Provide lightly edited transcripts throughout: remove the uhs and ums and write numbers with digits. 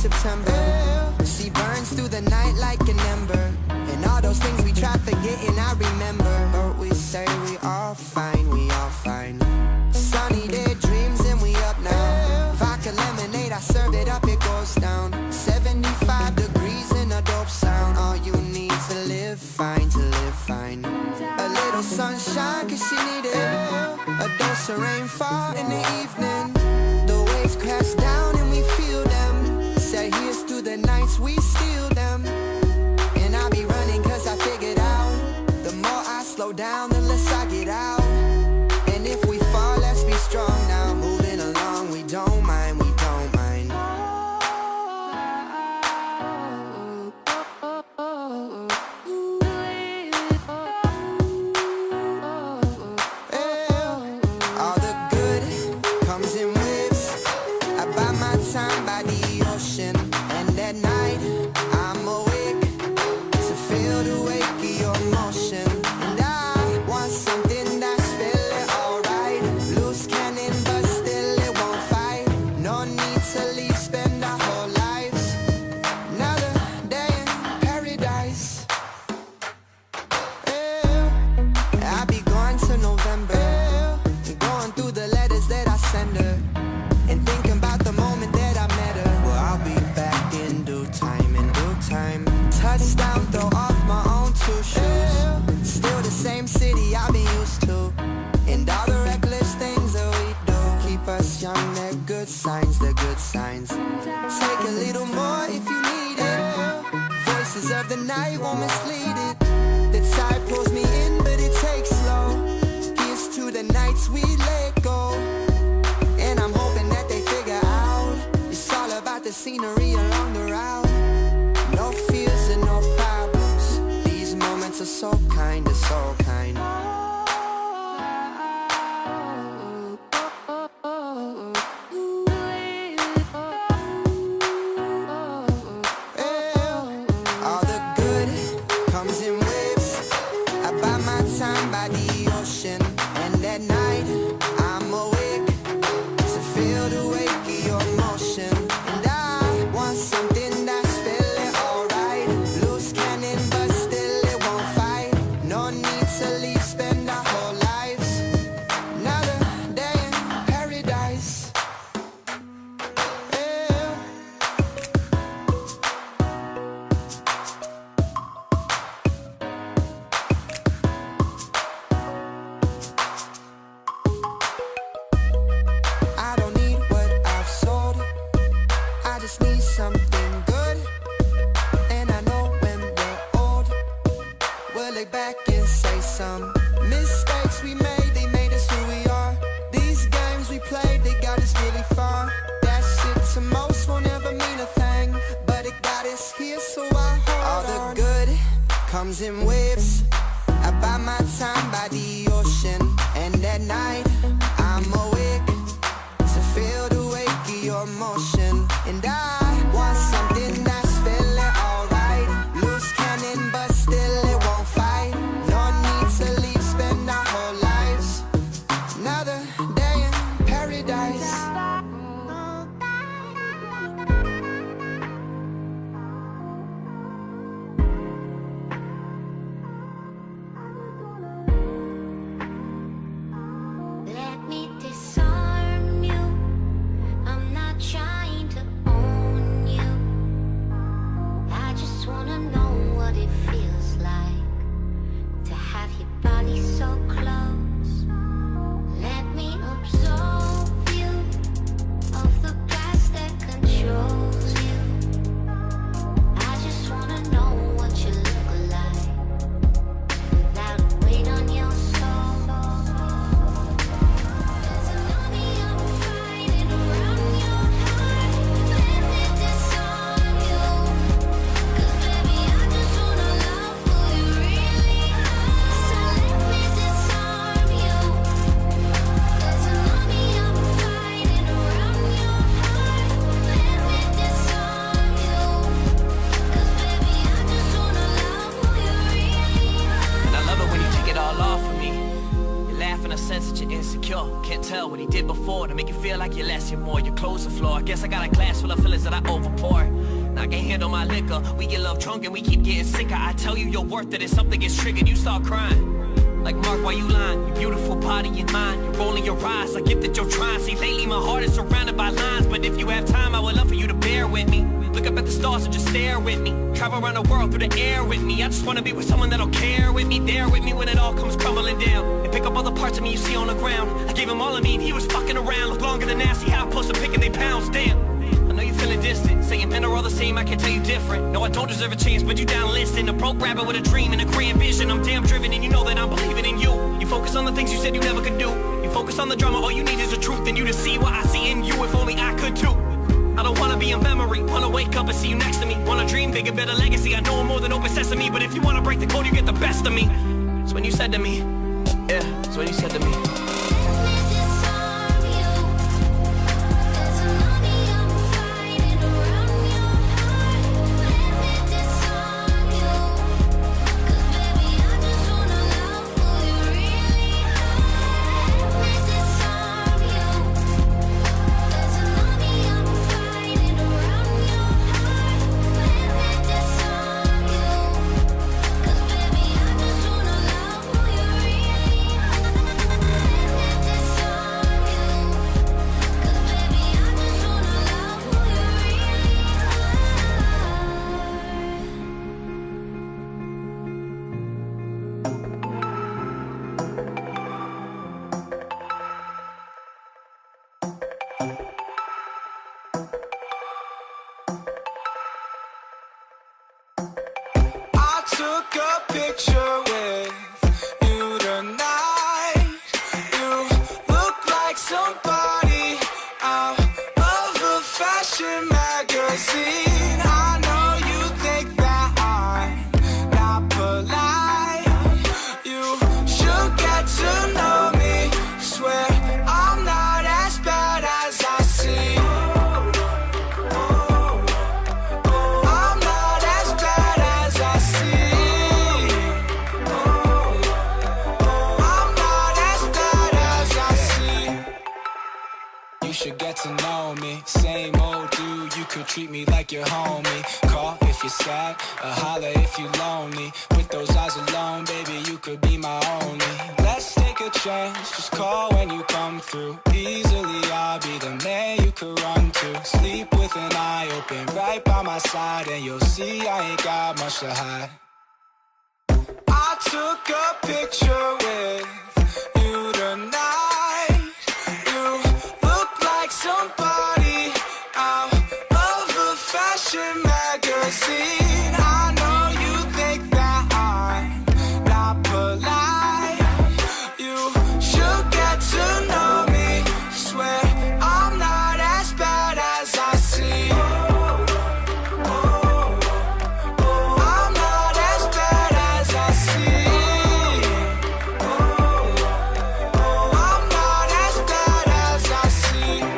September. She burns through the night like an ember, and all those things we tried forgetting I remember. But we say we all fine, we all fine. Sunny day dreams and we up now. Vodka lemonade, I serve it up, it goes down. 75 degrees in a dope sound. All you need to live fine, to live fine. A little sunshine cause she needed a dose of rainfall in the evening. The waves crash down and we feel them. Say here's through the nights we steal them. And I be running cause I figured out, the more I slow down the less I get out. And if we fall, let's be strong now. Moving along, we don't mind, we don't mind. All the good comes in waves. I buy my time by the ocean, and at night I'm awake to feel the wake of your motion. And I want something that's feeling alright. Loose cannon but still it won't fight. No need to leave, spend our whole lives. Another day in paradise. I be going to November, going through the letters that I send her, and thinking about the moment that I met her. Well, I'll be back in due time, in due time. Touchdown, throw off my own two shoes. Still the same city I've been used to, and all the reckless things that we do keep us young, they're good signs, they're good signs. Take a little more if you need it. Voices of the night won't mislead it. The tide pulls me in, but it takes slow. Here's to the nights we let go, and I'm hoping that they figure out it's all about the scenery along the route. No fears and no problems. These moments are so kind, they're so kind. All the good comes in waves. I buy my time by the ocean, and at night I'm awake to feel the wake of your motion. And I want something that's feeling alright. Loose cannon but still it won't fight. No need to leave, spend our whole lives. Another day in paradise. I don't need what I've sold, I just need something good. And I know when we're old, we'll look back and say some mistakes we made, they made us who we are. These games we played, they got us really far. That shit to most won't ever mean a thing, but it got us here, so I hold on. All the good comes in waves. I buy my time by the ocean, and at night I'm awake to feel the wake of your motion. And I want something that's feeling alright. Loose cannon but still it won't fight. No need to leave, spend our whole lives. Another day in paradise. Let me disarm you. I'm not trying to own more to make you feel like you're less, you're more. Your clothes are floor. I guess I got a glass full of feelings that I overpour. Now I can't handle my liquor. We get love drunk and we keep getting sicker. I tell you you're worth it, if something gets triggered, you start crying. Like Mark, why you lying? Your beautiful body and mind. You're rolling your eyes. I get that you're trying. See, lately my heart is surrounded by lines. But if you have time, I would love for you to bear with me. Look up at the stars and just stare with me. Travel around the world through the air with me. I just wanna be with someone that'll care with me. There with me when it all comes crumbling down. And pick up all the parts of me you see on the ground. I gave him all of me and he was fucking around. Look longer than nasty, how I post a pic and they pounds. Damn, I know you're feeling distant. Saying men are all the same, I can't tell you different. No, I don't deserve a chance, but you down listen. A broke rabbit with a dream and a grand vision. I'm damn driven and you know that I'm believing in you. You focus on the things you said you never could do. You focus on the drama, all you need is the truth. And you to see what I see in you, if only I could too. I don't wanna be a memory, wanna wake up and see you next to me. Wanna dream bigger, better legacy. I know I'm more than open sesame, but if you wanna break the code, you get the best of me. It's when you said to me, yeah, it's when you said to me. Took a picture with you tonight. You look like somebody out of a fashion magazine. I know you think that I'm not polite. You should get to know me. Swear I'm not as bad as I seem. I'm not as bad as I seem. You should get to know me. Same old dude, you could treat me like your homie. Call if you're sad, or holler if you're lonely. With those eyes alone, baby, you could be my only. Let's take a chance, just call when you come through. Easily, I'll be the man you could run to. Sleep with an eye open, right by my side, and you'll see I ain't got much to hide. I took a picture with you tonight. You like somebody out of a fashion magazine. I know you think that I'm not polite. You should get to know me. Swear I'm not as bad as I seem. I'm not as bad as I seem. I'm not as bad as I seem.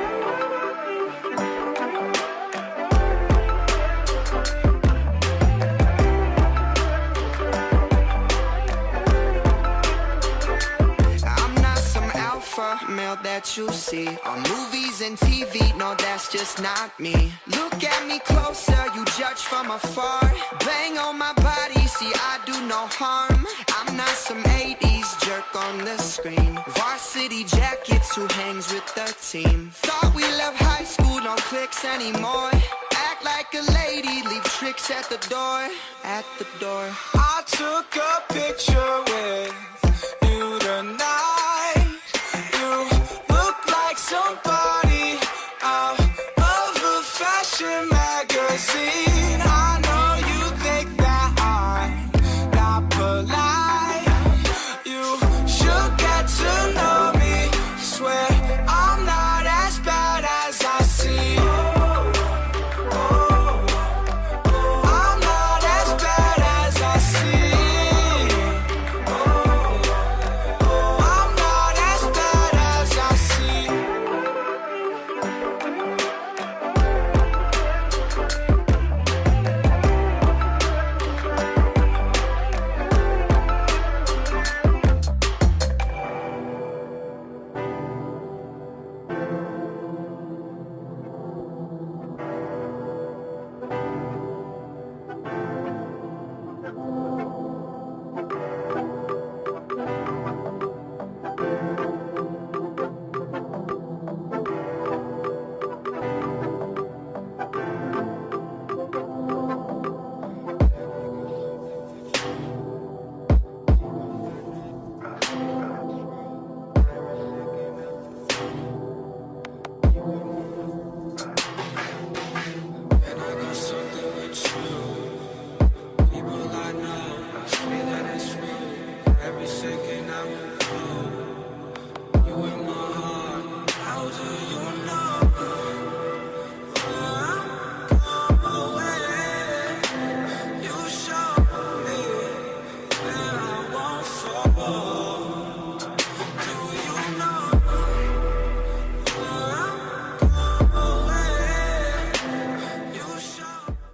Male that you see on movies and TV, no, that's just not me. Look at me closer, you judge from afar. Bang on my body, see I do no harm. I'm not some 80s jerk on the screen. Varsity jackets, who hangs with the team. Thought we left high school, no clicks anymore. Act like a lady, leave tricks at the door. At the door. I took a picture with you tonight. Somebody out of a fashion magazine.